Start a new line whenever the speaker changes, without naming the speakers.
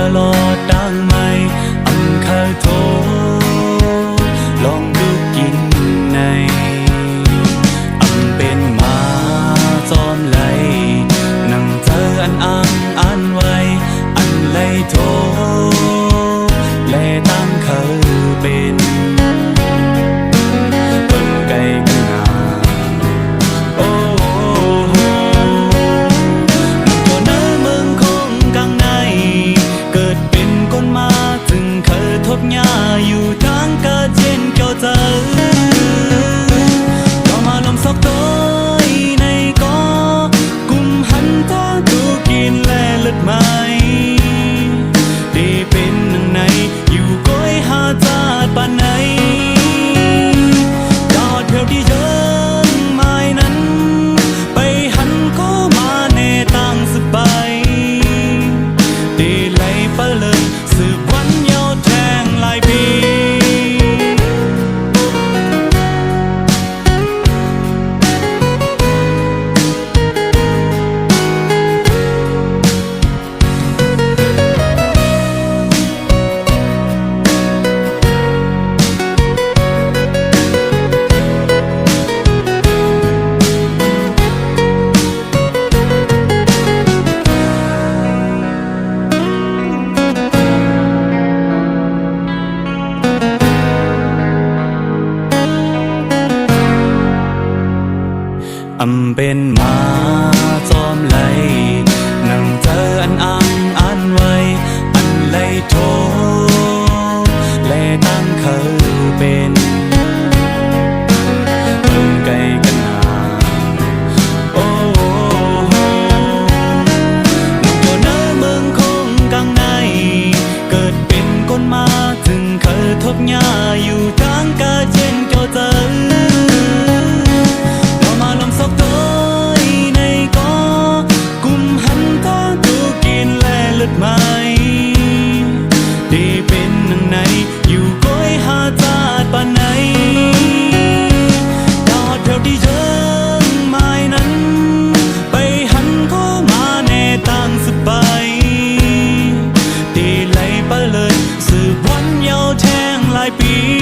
khờ lo đang mày âm khờ thô lòng đúc kín này âm bên má xóm lấy nằng thơ ăn vay ăn lấy thô lệ tăng khờ bênอยู่ทั้งกะเจนเกี่ยวเจอก็มาลมซอกตัวในก็กุมหันทางตูกินและเลือดไหมดีเป็นหนึ่งในอยู่ก้อยหาจาดปานไหนยอดเพียวที่เยินไม้นั้นไปหันก็มาในต่างสบายดีไหลไปเลยสืบวันยาวแทงลายปีเป็นมาจอมไหลนั่งเธออันไว้อันไหลโทและตั้งเคยเป็นเพิ่งไกลกันนาโอ้ตัวเนื้อเมืองคงกลางในเกิดเป็นคนมาถึงเคยทบหญ้าอยู่ทางกะเจนเกี่ยวเจอดีเป็นหนึ่งในอยู่ก้อยหาจาดปานไหนยอดเพียวที่เยินไม้นั้นไปหันก็มาแน่ต่างสบายดีไหลไปเลยสืบวันยาวแทงหลายปี